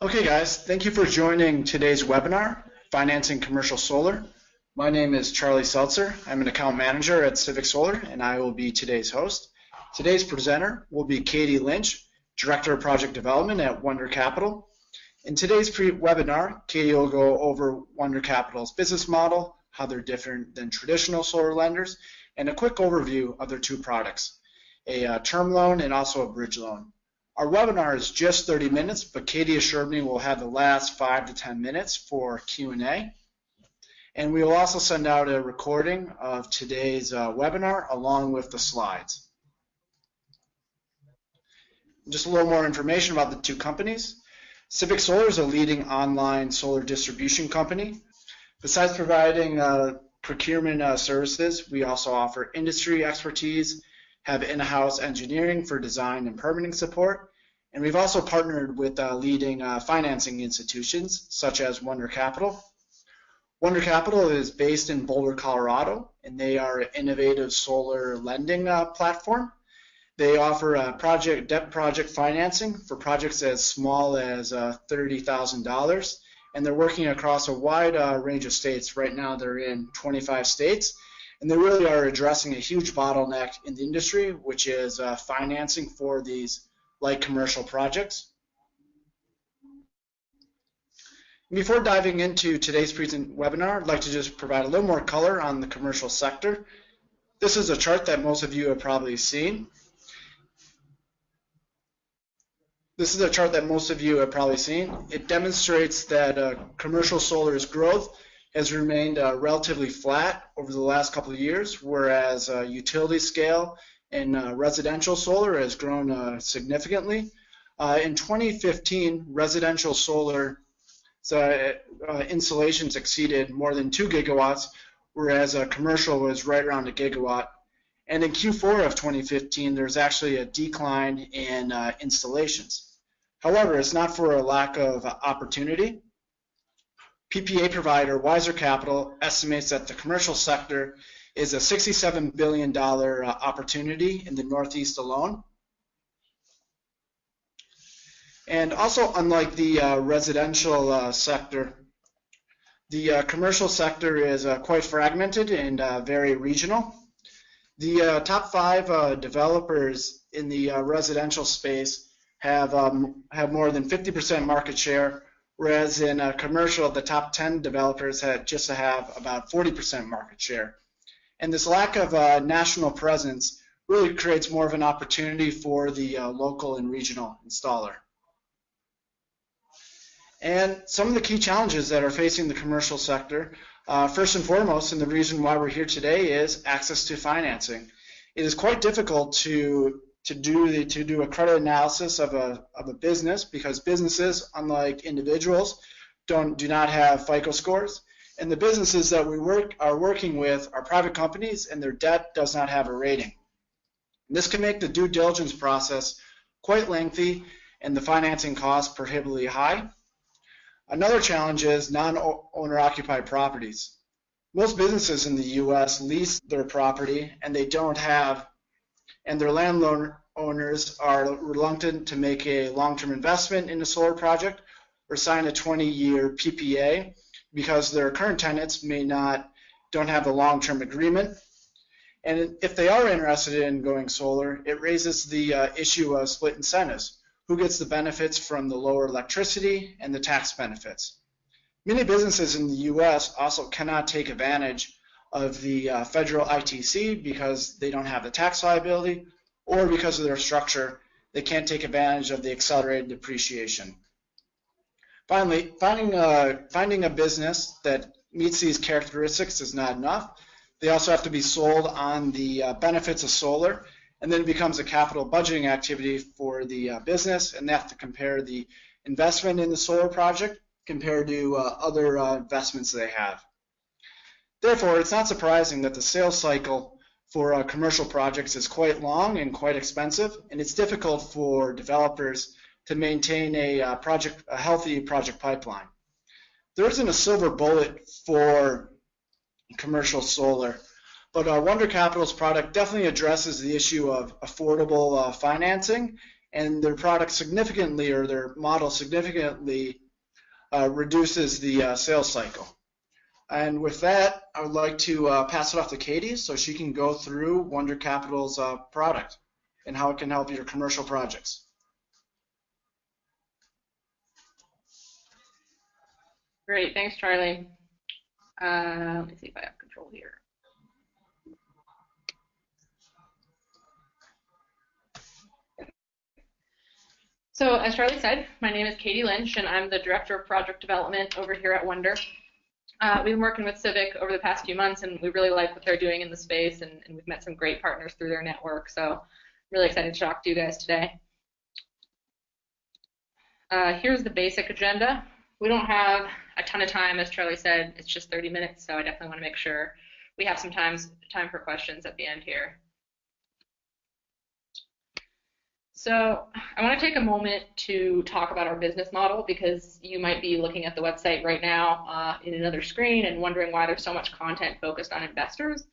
Okay guys, thank you for joining today's webinar, Financing Commercial Solar. My name is Charlie Seltzer. I'm an account manager at CivicSolar and I will be today's host. Today's presenter will be Katie Lynch, Director of Project Development at Wunder Capital. In today's webinar, Katie will go over Wunder Capital's business model, how they're different than traditional solar lenders, and a quick overview of their two products, a term loan and also a bridge loan. Our webinar is just 30 minutes, but Katie assured me we'll have the last 5 to 10 minutes for Q&A. And we will also send out a recording of today's webinar along with the slides. Just a little more information about the two companies. CivicSolar is a leading online solar distribution company. Besides providing procurement services, we also offer industry expertise, have in-house engineering for design and permitting support, and we've also partnered with leading financing institutions such as Wunder Capital. Wunder Capital is based in Boulder, Colorado, and they are an innovative solar lending platform. They offer debt project financing for projects as small as $30,000, and they're working across a wide range of states. Right now they're in 25 states. And they really are addressing a huge bottleneck in the industry, which is financing for these light commercial projects. Before diving into today's webinar, I'd like to just provide a little more color on the commercial sector. This is a chart that most of you have probably seen. It demonstrates that commercial solar's growth has remained relatively flat over the last couple of years, whereas utility scale and residential solar has grown significantly. In 2015, residential solar installations exceeded more than 2 gigawatts, whereas commercial was right around a gigawatt. And in Q4 of 2015, there's actually a decline in installations. However, it's not for a lack of opportunity. PPA provider Wunder Capital estimates that the commercial sector is a $67 billion opportunity in the Northeast alone. And also, unlike the residential sector, the commercial sector is quite fragmented and very regional. The top 5 developers in the residential space have more than 50% market share, whereas in commercial, the top 10 developers have about 40% market share. And this lack of national presence really creates more of an opportunity for the local and regional installer. And some of the key challenges that are facing the commercial sector, first and foremost, and the reason why we're here today, is access to financing. It is quite difficult to do a credit analysis of a business, because businesses, unlike individuals, do not have FICO scores, and the businesses that we are working with are private companies, and their debt does not have a rating. And this can make the due diligence process quite lengthy and the financing costs prohibitively high. Another challenge is non-owner occupied properties. Most businesses in the U.S. lease their property, and their landowners are reluctant to make a long-term investment in a solar project or sign a 20-year PPA because their current tenants don't have the long-term agreement. And if they are interested in going solar, it raises the issue of split incentives. Who gets the benefits from the lower electricity and the tax benefits? Many businesses in the U.S. also cannot take advantage of the federal ITC because they don't have the tax liability, or because of their structure, they can't take advantage of the accelerated depreciation. Finally, finding a business that meets these characteristics is not enough. They also have to be sold on the benefits of solar, and then it becomes a capital budgeting activity for the business, and they have to compare the investment in the solar project compared to other investments they have. Therefore, it's not surprising that the sales cycle for commercial projects is quite long and quite expensive, and it's difficult for developers to maintain a healthy project pipeline. There isn't a silver bullet for commercial solar, but Wunder Capital's product definitely addresses the issue of affordable financing and their product significantly, or their model significantly, reduces the sales cycle. And with that, I would like to pass it off to Katie so she can go through Wunder Capital's product and how it can help your commercial projects. Great, thanks, Charlie. Let me see if I have control here. So as Charlie said, my name is Katie Lynch, and I'm the Director of Project Development over here at Wunder. We've been working with Civic over the past few months, and we really like what they're doing in the space, and we've met some great partners through their network, so really excited to talk to you guys today. Here's the basic agenda. We don't have a ton of time, as Charlie said. It's just 30 minutes, so I definitely want to make sure we have some time for questions at the end here. So I want to take a moment to talk about our business model, because you might be looking at the website right now in another screen and wondering why there's so much content focused on investors.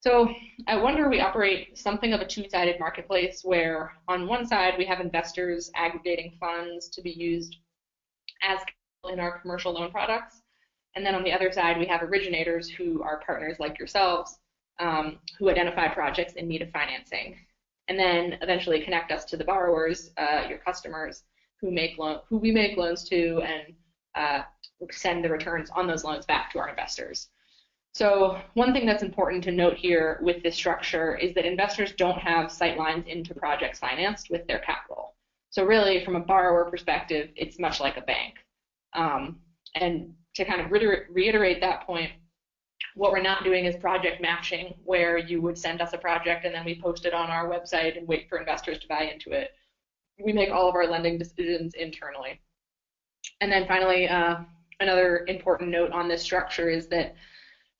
So at Wunder, we operate something of a two-sided marketplace, where on one side we have investors aggregating funds to be used as in our commercial loan products, and then on the other side we have originators who are partners like yourselves, who identify projects in need of financing, and then eventually connect us to the borrowers, your customers, who we make loans to, and send the returns on those loans back to our investors. So one thing that's important to note here with this structure is that investors don't have sight lines into projects financed with their capital. So really, from a borrower perspective, it's much like a bank. And to kind of reiterate that point, what we're not doing is project matching, where you would send us a project and then we post it on our website and wait for investors to buy into it. We make all of our lending decisions internally. And then finally, another important note on this structure is that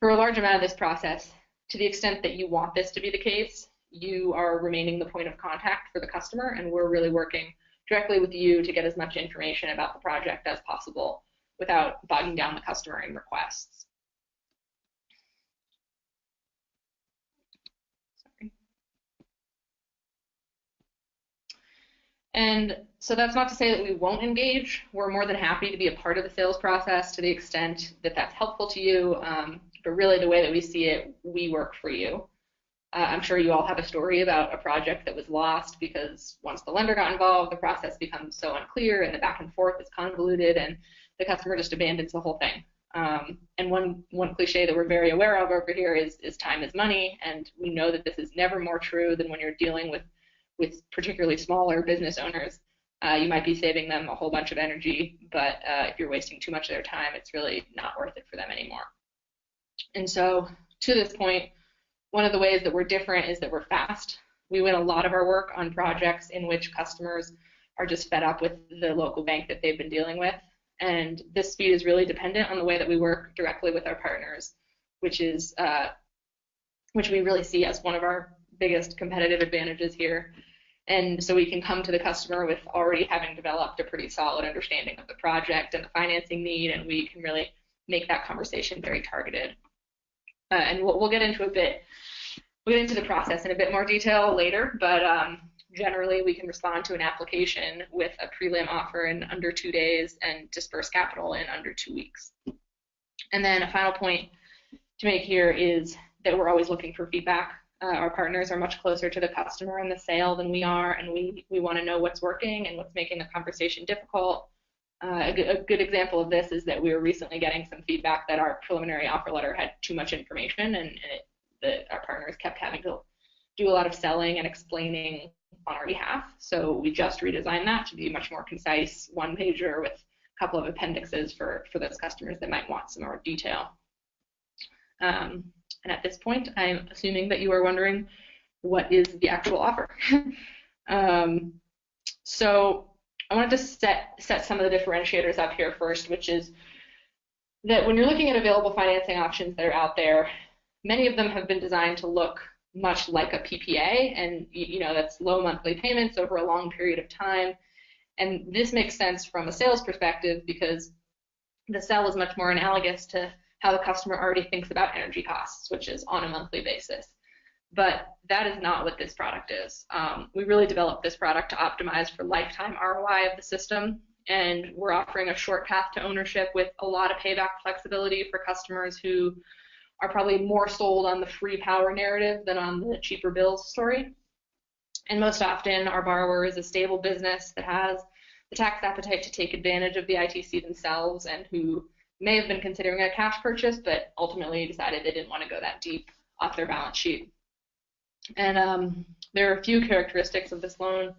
for a large amount of this process, to the extent that you want this to be the case, you are remaining the point of contact for the customer, and we're really working directly with you to get as much information about the project as possible without bogging down the customer in requests. Sorry. And so that's not to say that we won't engage. We're more than happy to be a part of the sales process to the extent that that's helpful to you. But really, the way that we see it, we work for you. I'm sure you all have a story about a project that was lost because once the lender got involved, the process becomes so unclear and the back and forth is convoluted, and the customer just abandons the whole thing. And one cliche that we're very aware of over here is time is money, and we know that this is never more true than when you're dealing with particularly smaller business owners. You might be saving them a whole bunch of energy, but if you're wasting too much of their time, it's really not worth it for them anymore. And so to this point, one of the ways that we're different is that we're fast. We win a lot of our work on projects in which customers are just fed up with the local bank that they've been dealing with. And this speed is really dependent on the way that we work directly with our partners, which we really see as one of our biggest competitive advantages here. And so we can come to the customer with already having developed a pretty solid understanding of the project and the financing need, and we can really make that conversation very targeted. And we'll get into the process in a bit more detail later, but generally we can respond to an application with a prelim offer in under 2 days and disperse capital in under 2 weeks. And then a final point to make here is that we're always looking for feedback. Our partners are much closer to the customer in the sale than we are, and we want to know what's working and what's making the conversation difficult. A good example of this is that we were recently getting some feedback that our preliminary offer letter had too much information, and that our partners kept having to do a lot of selling and explaining on our behalf. So we just redesigned that to be much more concise, one-pager with a couple of appendixes for those customers that might want some more detail. And at this point, I'm assuming that you are wondering, what is the actual offer? So I wanted to set some of the differentiators up here first, which is that when you're looking at available financing options that are out there, many of them have been designed to look much like a PPA, and that's low monthly payments over a long period of time. And this makes sense from a sales perspective because the sell is much more analogous to how the customer already thinks about energy costs, which is on a monthly basis. But that is not what this product is. We really developed this product to optimize for lifetime ROI of the system, and we're offering a short path to ownership with a lot of payback flexibility for customers who are probably more sold on the free power narrative than on the cheaper bills story. And most often, our borrower is a stable business that has the tax appetite to take advantage of the ITC themselves, and who may have been considering a cash purchase, but ultimately decided they didn't want to go that deep off their balance sheet. And there are a few characteristics of this loan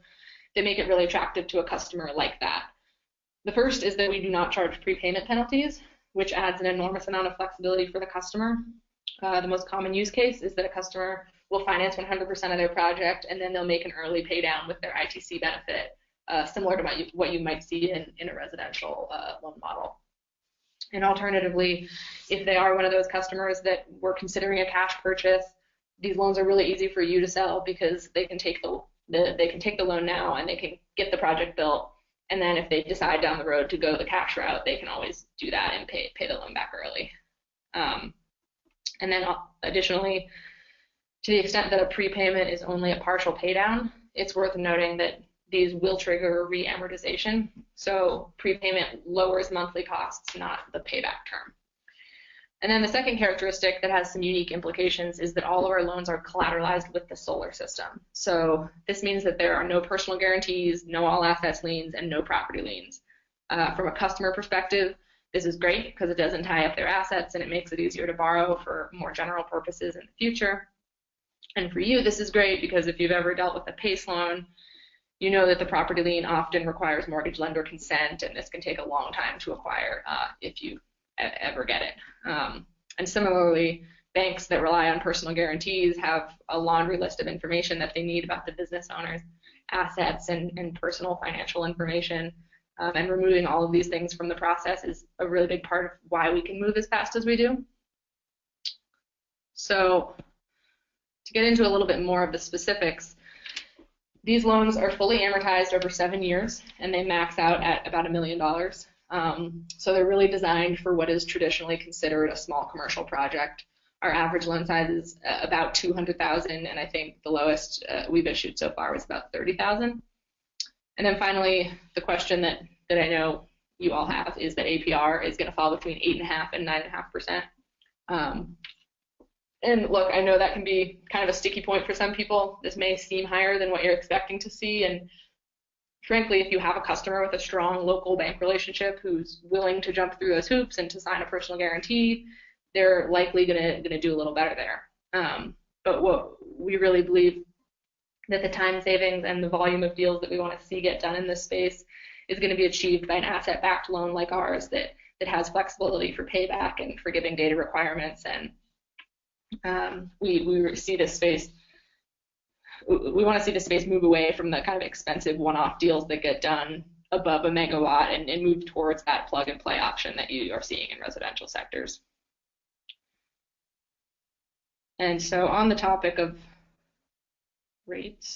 that make it really attractive to a customer like that. The first is that we do not charge prepayment penalties, which adds an enormous amount of flexibility for the customer. The most common use case is that a customer will finance 100% of their project, and then they'll make an early pay down with their ITC benefit, similar to what you might see in a residential loan model. And alternatively, if they are one of those customers that were considering a cash purchase, these loans are really easy for you to sell, because they can take the loan now and they can get the project built. And then if they decide down the road to go the cash route, they can always do that and pay the loan back early. And then additionally, to the extent that a prepayment is only a partial pay down, it's worth noting that these will trigger re-amortization. So prepayment lowers monthly costs, not the payback term. And then the second characteristic that has some unique implications is that all of our loans are collateralized with the solar system. So this means that there are no personal guarantees, no all assets liens, and no property liens. From a customer perspective, this is great because it doesn't tie up their assets, and it makes it easier to borrow for more general purposes in the future. And for you, this is great because if you've ever dealt with a PACE loan, you know that the property lien often requires mortgage lender consent, and this can take a long time to acquire if you ever get it. And similarly, banks that rely on personal guarantees have a laundry list of information that they need about the business owner's assets and personal financial information. And removing all of these things from the process is a really big part of why we can move as fast as we do. So to get into a little bit more of the specifics, these loans are fully amortized over 7 years, and they max out at about $1 million. So they're really designed for what is traditionally considered a small commercial project. Our average loan size is about $200,000, and I think the lowest we've issued so far was about $30,000. And then finally, the question that I know you all have is that APR is going to fall between 8.5% and 9.5%. And look, I know that can be kind of a sticky point for some people. This may seem higher than what you're expecting to see, and frankly, if you have a customer with a strong local bank relationship who's willing to jump through those hoops and to sign a personal guarantee, they're likely gonna do a little better there. But what we really believe that the time savings and the volume of deals that we want to see get done in this space is going to be achieved by an asset-backed loan like ours that has flexibility for payback and forgiving data requirements. And we see this space. We want to see the space move away from the kind of expensive one-off deals that get done above a megawatt and move towards that plug-and-play option that you are seeing in residential sectors. And so on the topic of rates,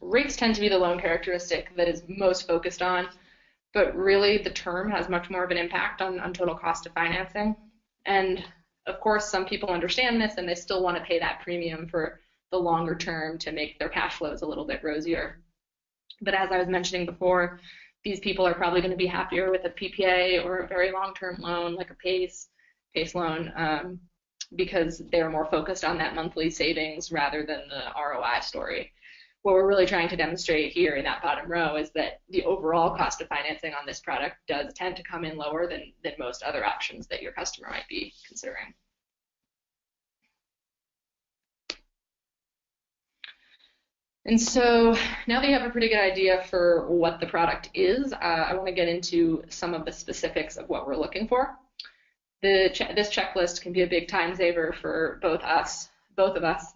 rates tend to be the loan characteristic that is most focused on, but really the term has much more of an impact on total cost of financing. And of course, some people understand this and they still want to pay that premium for the longer term to make their cash flows a little bit rosier. But as I was mentioning before, these people are probably going to be happier with a PPA or a very long-term loan like a PACE loan because they're more focused on that monthly savings rather than the ROI story. What we're really trying to demonstrate here in that bottom row is that the overall cost of financing on this product does tend to come in lower than most other options that your customer might be considering. And so now that you have a pretty good idea for what the product is, I want to get into some of the specifics of what we're looking for. This checklist can be a big time saver for both of us,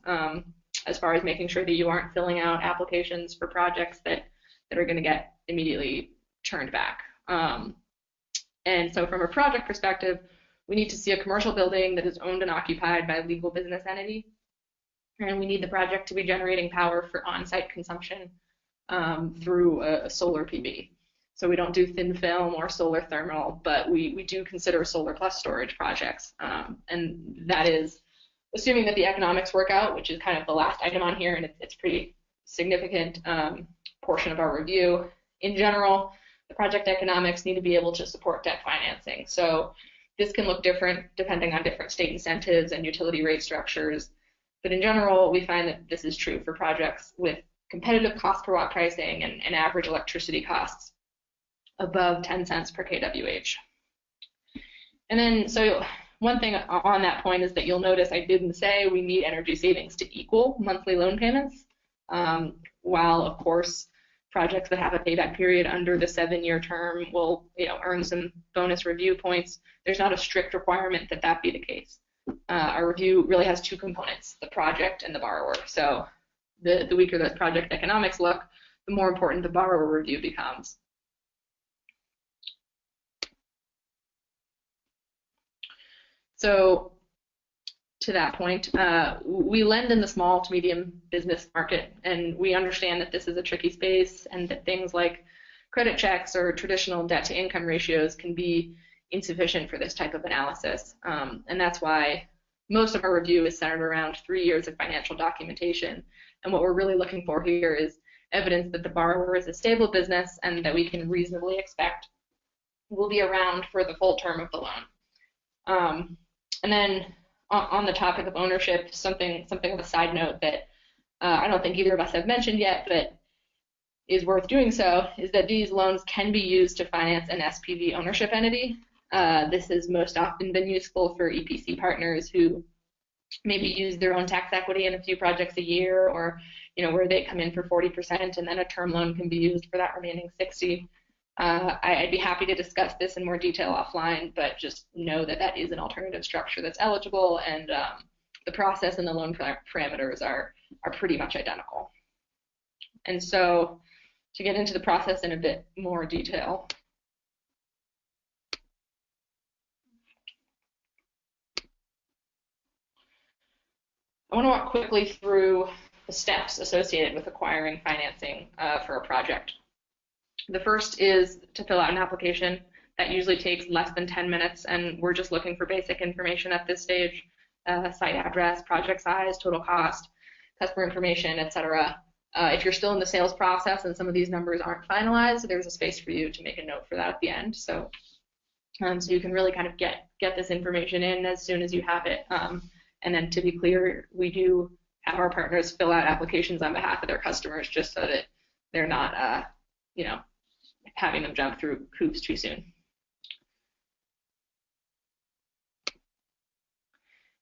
as far as making sure that you aren't filling out applications for projects that are going to get immediately turned back. And so from a project perspective, we need to see a commercial building that is owned and occupied by a legal business entity. And we need the project to be generating power for on-site consumption through a solar PV. So we don't do thin film or solar thermal, but we do consider solar plus storage projects. And that is assuming that the economics work out, which is kind of the last item on here, and it's pretty significant portion of our review. In general, the project economics need to be able to support debt financing. So this can look different depending on different state incentives and utility rate structures. But in general, we find that this is true for projects with competitive cost per watt pricing and average electricity costs above 10 cents per kWh. And then, so one thing on that point is that you'll notice I didn't say we need energy savings to equal monthly loan payments, while of course projects that have a payback period under the 7-year term will earn some bonus review points. There's not a strict requirement that that be the case. Our review really has 2 components, the project and the borrower. So the weaker those project economics look, the more important the borrower review becomes. So to that point, we lend in the small to medium business market, and we understand that this is a tricky space and that things like credit checks or traditional debt to income ratios can be insufficient for this type of analysis. And that's why most of our review is centered around 3 years of financial documentation. And what we're really looking for here is evidence that the borrower is a stable business and that we can reasonably expect will be around for the full term of the loan. And then on the topic of ownership, something of a side note that I don't think either of us have mentioned yet, but is worth doing so, is that these loans can be used to finance an SPV ownership entity. This has most often been useful for EPC partners who maybe use their own tax equity in a few projects a year, or where they come in for 40% and then a term loan can be used for that remaining 60%. I'd be happy to discuss this in more detail offline, but just know that that is an alternative structure that's eligible, and the process and the loan parameters are pretty much identical. And so to get into the process in a bit more detail, I want to walk quickly through the steps associated with acquiring financing for a project. The first is to fill out an application. That usually takes less than 10 minutes, and we're just looking for basic information at this stage: site address, project size, total cost, customer information, etc. If you're still in the sales process and some of these numbers aren't finalized, there's a space for you to make a note for that at the end. So you can really kind of get this information in as soon as you have it. And then, to be clear, we do have our partners fill out applications on behalf of their customers, just so that they're not having them jump through hoops too soon.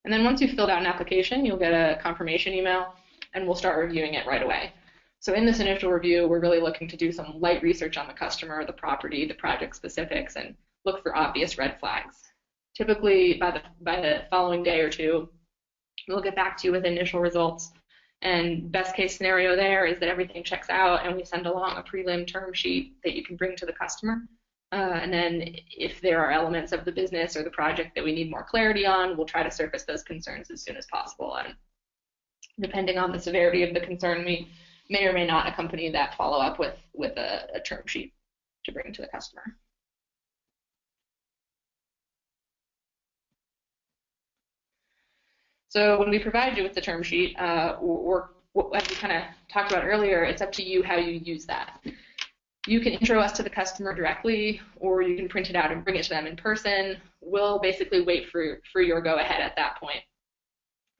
And then once you've filled out an application, you'll get a confirmation email, and we'll start reviewing it right away. So in this initial review, we're really looking to do some light research on the customer, the property, the project specifics, and look for obvious red flags. Typically, by the following day or two, we'll get back to you with initial results. And best case scenario there is that everything checks out and we send along a prelim term sheet that you can bring to the customer. And then if there are elements of the business or the project that we need more clarity on, we'll try to surface those concerns as soon as possible. And depending on the severity of the concern, we may or may not accompany that follow-up with a term sheet to bring to the customer. So when we provide you with the term sheet, as we kind of talked about earlier, it's up to you how you use that. You can intro us to the customer directly, or you can print it out and bring it to them in person. We'll basically wait for your go-ahead at that point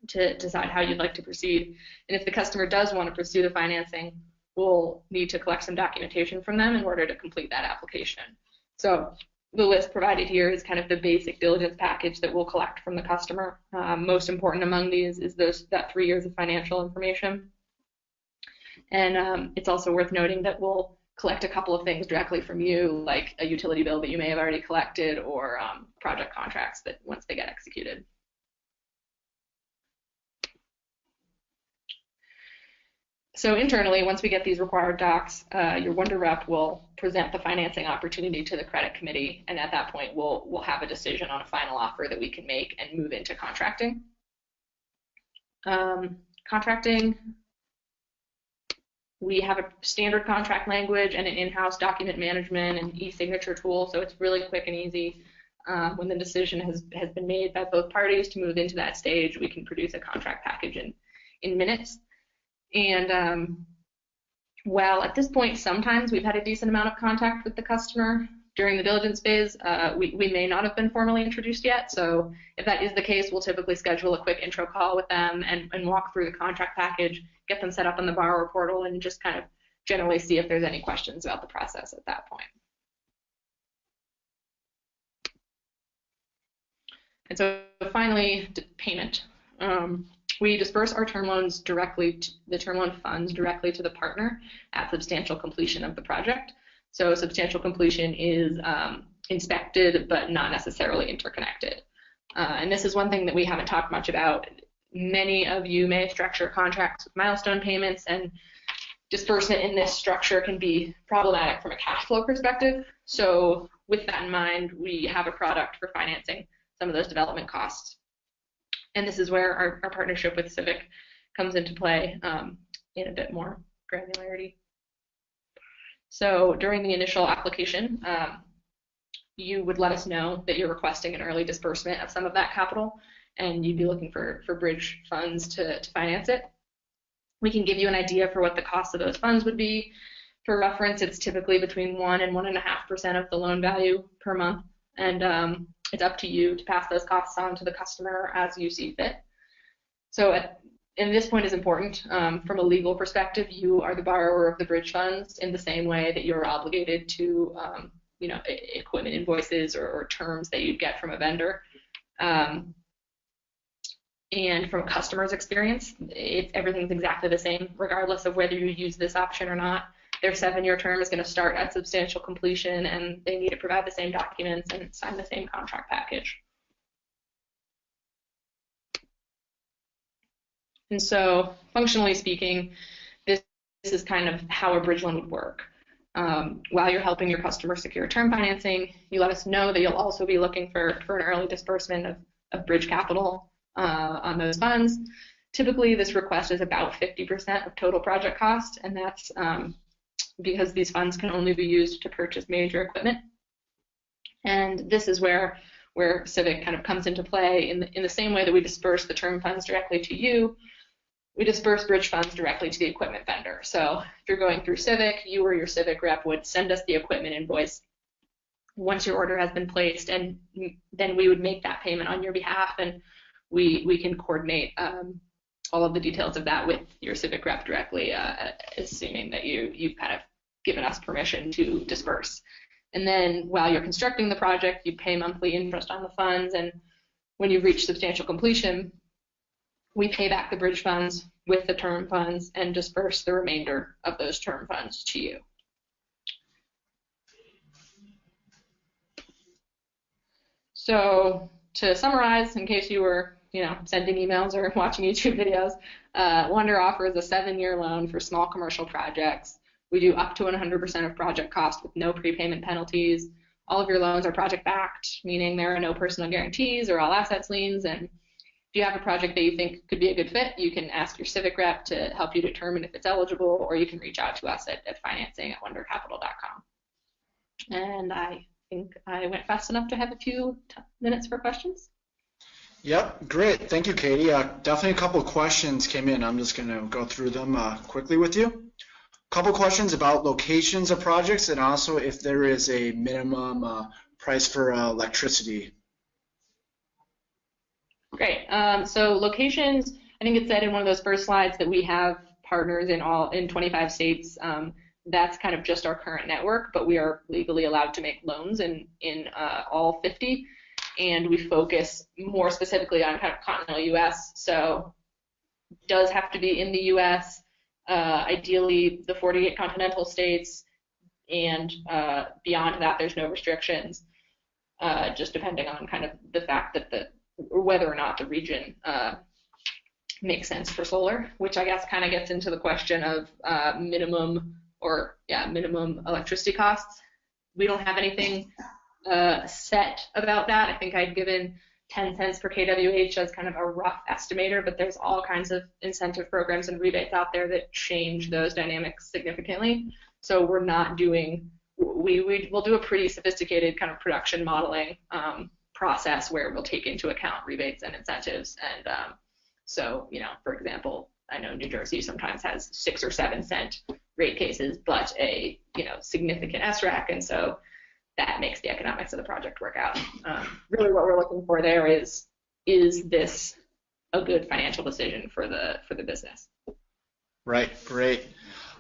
to decide how you'd like to proceed. And if the customer does want to pursue the financing, we'll need to collect some documentation from them in order to complete that application. So the list provided here is kind of the basic diligence package that we'll collect from the customer. Most important among these is that 3 years of financial information. And it's also worth noting that we'll collect a couple of things directly from you, like a utility bill that you may have already collected, or project contracts that once they get executed. So internally, once we get these required docs, your Wunder rep will present the financing opportunity to the credit committee, and at that point, we'll have a decision on a final offer that we can make and move into contracting. Contracting We have a standard contract language and an in-house document management and e-signature tool, so it's really quick and easy. When the decision has been made by both parties to move into that stage, we can produce a contract package in minutes. And while at this point, sometimes we've had a decent amount of contact with the customer during the diligence phase, we may not have been formally introduced yet. So if that is the case, we'll typically schedule a quick intro call with them and walk through the contract package, get them set up on the borrower portal, and just kind of generally see if there's any questions about the process at that point. And so finally, payment. We disperse our term loans directly, the term loan funds directly to the partner at substantial completion of the project. So substantial completion is inspected, but not necessarily interconnected. And this is one thing that we haven't talked much about. Many of you may structure contracts with milestone payments, and disbursement in this structure can be problematic from a cash flow perspective. So with that in mind, we have a product for financing some of those development costs. And this is where our partnership with Civic comes into play in a bit more granularity. So during the initial application, you would let us know that you're requesting an early disbursement of some of that capital, and you'd be looking for bridge funds to finance it. We can give you an idea for what the cost of those funds would be. For reference, it's typically between 1 and 1.5% of the loan value per month, and it's up to you to pass those costs on to the customer as you see fit. So and this point is important. From a legal perspective, you are the borrower of the bridge funds in the same way that you're obligated to equipment invoices or terms that you'd get from a vendor. And from a customer's experience, everything's exactly the same, regardless of whether you use this option or not. Their 7-year term is going to start at substantial completion, and they need to provide the same documents and sign the same contract package. And so, functionally speaking, this is kind of how a bridge loan would work. While you're helping your customer secure term financing, you let us know that you'll also be looking for an early disbursement of bridge capital on those funds. Typically, this request is about 50% of total project cost, and that's because these funds can only be used to purchase major equipment. And this is where Civic kind of comes into play in the same way that we disperse the term funds directly to you. We disperse bridge funds directly to the equipment vendor. So if you're going through Civic, you or your Civic rep would send us the equipment invoice once your order has been placed, and then we would make that payment on your behalf, and we can coordinate all of the details of that with your Civic rep directly, assuming that you've kind of given us permission to disperse. And then while you're constructing the project, you pay monthly interest on the funds, and when you reach substantial completion, we pay back the bridge funds with the term funds and disperse the remainder of those term funds to you. So to summarize, in case you were sending emails or watching YouTube videos, Wunder offers a 7-year loan for small commercial projects. We do up to 100% of project cost with no prepayment penalties. All of your loans are project backed, meaning there are no personal guarantees or all assets liens. And if you have a project that you think could be a good fit, you can ask your Civic rep to help you determine if it's eligible, or you can reach out to us at financing@wundercapital.com. And I think I went fast enough to have a few minutes for questions. Yep, great. Thank you, Katie. Definitely a couple of questions came in. I'm just going to go through them quickly with you. A couple questions about locations of projects, and also if there is a minimum price for electricity. Great. So locations, I think it said in one of those first slides that we have partners in 25 states. That's kind of just our current network, but we are legally allowed to make loans in all 50, and we focus more specifically on kind of continental U.S. So it does have to be in the U.S. Ideally, the 48 continental states, and beyond that, there's no restrictions, just depending on kind of the fact that whether or not the region makes sense for solar, which I guess kind of gets into the question of minimum electricity costs. We don't have anything set about that. I think I'd given 10 cents per kWh as kind of a rough estimator, but there's all kinds of incentive programs and rebates out there that change those dynamics significantly. So we're not doing, we'll do a pretty sophisticated kind of production modeling process where we'll take into account rebates and incentives. And so, for example, I know New Jersey sometimes has 6 or 7 cent rate cases, but a significant SRAC, and so that makes the economics of the project work out. Really, what we're looking for there is this a good financial decision for the business? Right, great.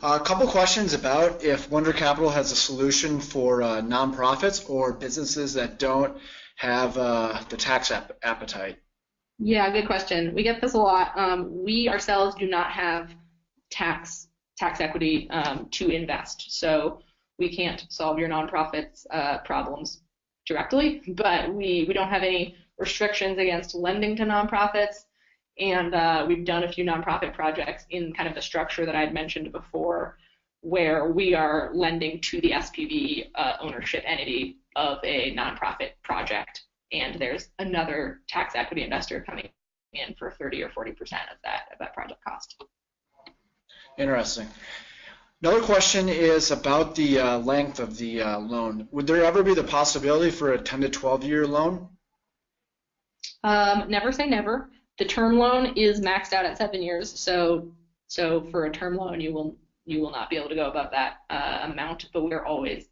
A couple questions about if Wunder Capital has a solution for nonprofits or businesses that don't have the tax appetite. Yeah, good question. We get this a lot. We ourselves do not have tax equity to invest, so we can't solve your nonprofit's problems directly, but we don't have any restrictions against lending to nonprofits, and we've done a few nonprofit projects in kind of the structure that I had mentioned before, where we are lending to the SPV ownership entity of a nonprofit project, and there's another tax equity investor coming in for 30 or 40% of that project cost. Interesting. Another question is about the length of the loan. Would there ever be the possibility for a 10 to 12-year loan? Never say never. The term loan is maxed out at 7 years, so for a term loan you will not be able to go above that amount. But we're always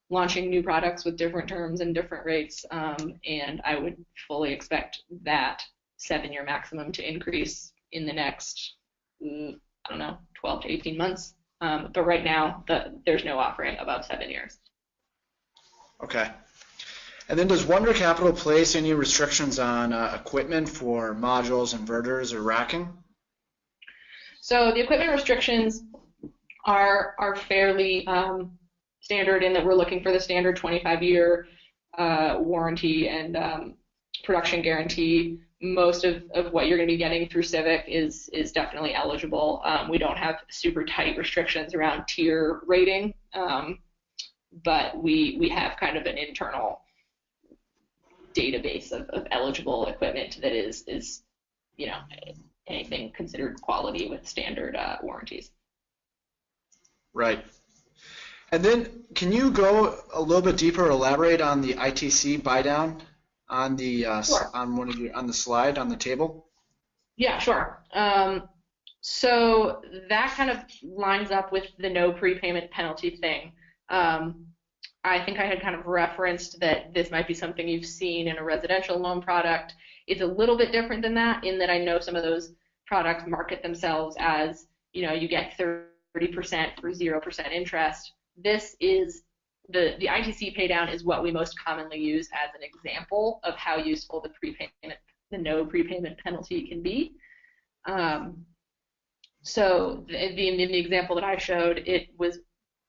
launching new products with different terms and different rates, and I would fully expect that 7-year maximum to increase in the next 12 to 18 months. But right now, there's no offering above 7 years. Okay. And then does Wunder Capital place any restrictions on equipment for modules, inverters, or racking? So the equipment restrictions are fairly standard in that we're looking for the standard 25-year warranty and production guarantee. Most of what you're going to be getting through Civic is definitely eligible. We don't have super tight restrictions around tier rating, but we have kind of an internal database of eligible equipment that is anything considered quality with standard warranties. Right. And then can you go a little bit deeper, elaborate on the ITC buy down on the Sure. on the slide on the table? Yeah, sure. So that kind of lines up with the no prepayment penalty thing. I think I had kind of referenced that this might be something you've seen in a residential loan product. It's a little bit different than that in that I know some of those products market themselves as, you get 30% for 0% interest. This is the ITC paydown is what we most commonly use as an example of how useful the no prepayment penalty can be. So in the example that I showed, it was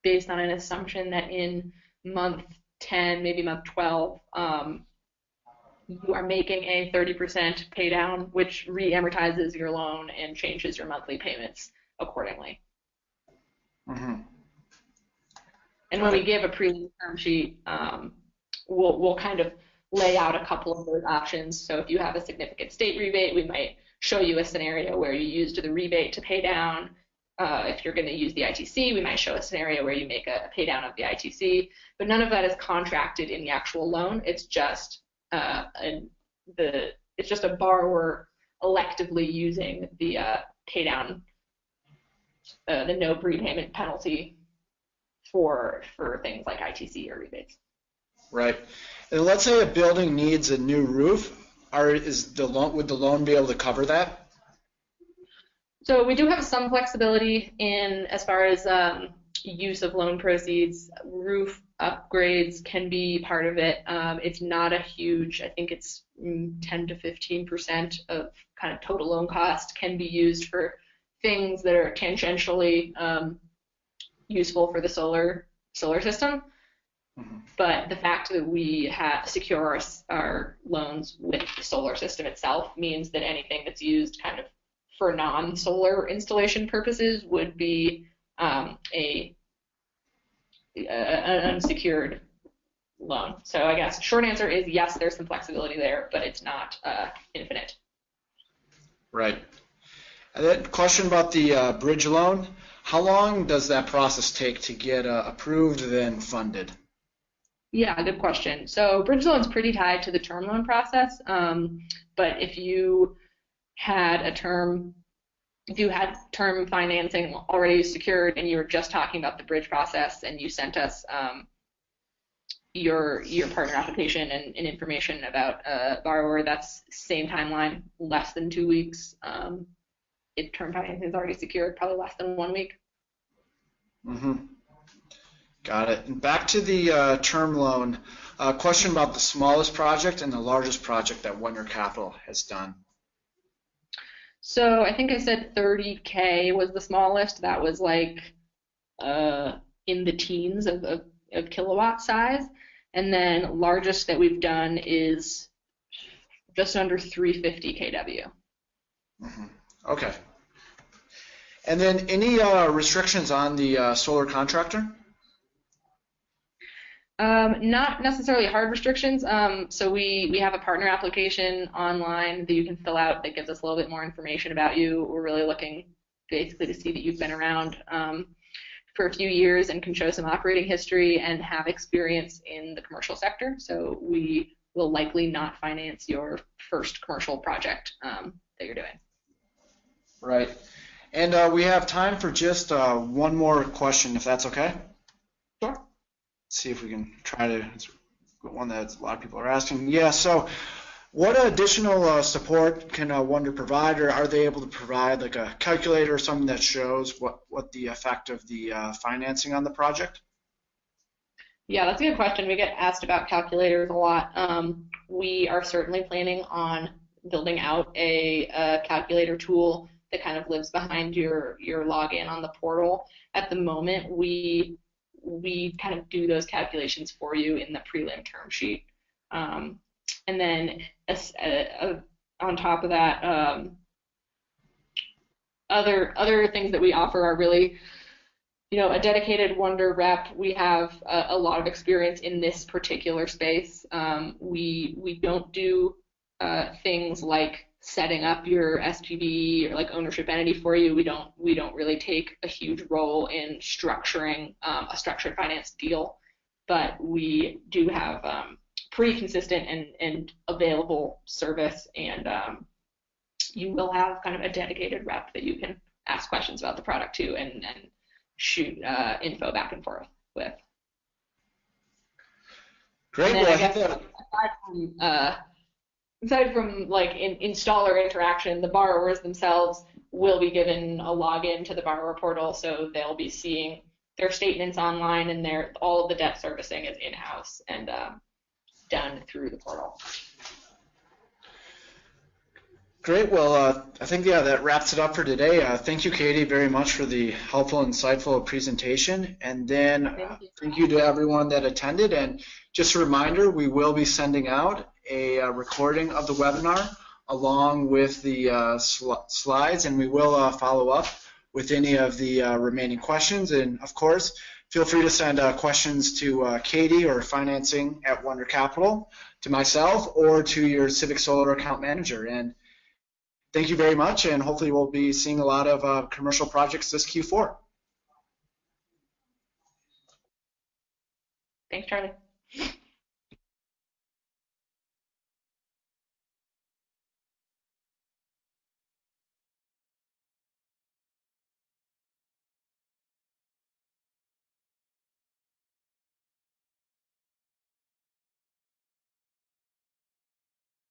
based on an assumption that in month 10, maybe month 12, you are making a 30% paydown, which re-amortizes your loan and changes your monthly payments accordingly. Mm-hmm. And when we give a pre-term sheet, we'll kind of lay out a couple of those options. So if you have a significant state rebate, we might show you a scenario where you used the rebate to pay down. If you're going to use the ITC, we might show a scenario where you make a pay down of the ITC. But none of that is contracted in the actual loan. It's just it's just a borrower electively using the pay down, the no prepayment penalty for things like ITC or rebates. Right. And let's say a building needs a new roof. Would the loan be able to cover that? So we do have some flexibility in as far as use of loan proceeds. Roof upgrades can be part of it. It's not a huge, I think it's 10 to 15% of kind of total loan cost can be used for things that are tangentially useful for the solar system. Mm-hmm. But the fact that we secure our loans with the solar system itself means that anything that's used kind of for non-solar installation purposes would be an unsecured loan. So I guess short answer is yes, there's some flexibility there, but it's not infinite. Right. And then question about the bridge loan. How long does that process take to get approved and then funded? Yeah, good question. So bridge loan's pretty tied to the term loan process, but if you had term financing already secured and you were just talking about the bridge process and you sent us your partner application and information about a borrower, that's same timeline, less than 2 weeks. If term financing is already secured, probably less than 1 week. Mm-hmm. Got it. And back to the term loan, question about the smallest project and the largest project that Wunder Capital has done. So I think I said 30K was the smallest. That was like in the teens of kilowatt size. And then largest that we've done is just under 350 kW. Mm-hmm. Okay. And then any restrictions on the solar contractor? Not necessarily hard restrictions. So we have a partner application online that you can fill out that gives us a little bit more information about you. We're really looking basically to see that you've been around for a few years and can show some operating history and have experience in the commercial sector. So we will likely not finance your first commercial project that you're doing. Right. And we have time for just one more question, if that's okay. Sure. See if we can try to, it's one that a lot of people are asking. Yeah, so what additional support can Wunder provide, or are they able to provide like a calculator or something that shows what the effect of the financing on the project? Yeah, that's a good question. We get asked about calculators a lot. We are certainly planning on building out a calculator tool that kind of lives behind your login on the portal. At the moment, we kind of do those calculations for you in the prelim term sheet. And then on top of that, other things that we offer are really, a dedicated Wunder rep. We have a lot of experience in this particular space. We don't do things like setting up your SPV or like ownership entity for you. We don't really take a huge role in structuring a structured finance deal, but we do have pretty consistent and available service, and you will have kind of a dedicated rep that you can ask questions about the product to and shoot info back and forth with. Great. Well, I guess aside from like installer interaction, the borrowers themselves will be given a login to the borrower portal, so they'll be seeing their statements online, and all of the debt servicing is in-house and done through the portal. Great. Well, I think that wraps it up for today. Thank you, Katie, very much for the helpful, insightful presentation. And then thank you to everyone that attended. And just a reminder, we will be sending out a recording of the webinar along with the slides, and we will follow up with any of the remaining questions. And of course, feel free to send questions to Katie or financing at Wunder Capital, to myself, or to your CivicSolar account manager. And thank you very much, and hopefully we'll be seeing a lot of commercial projects this Q4. Thanks, Charlie.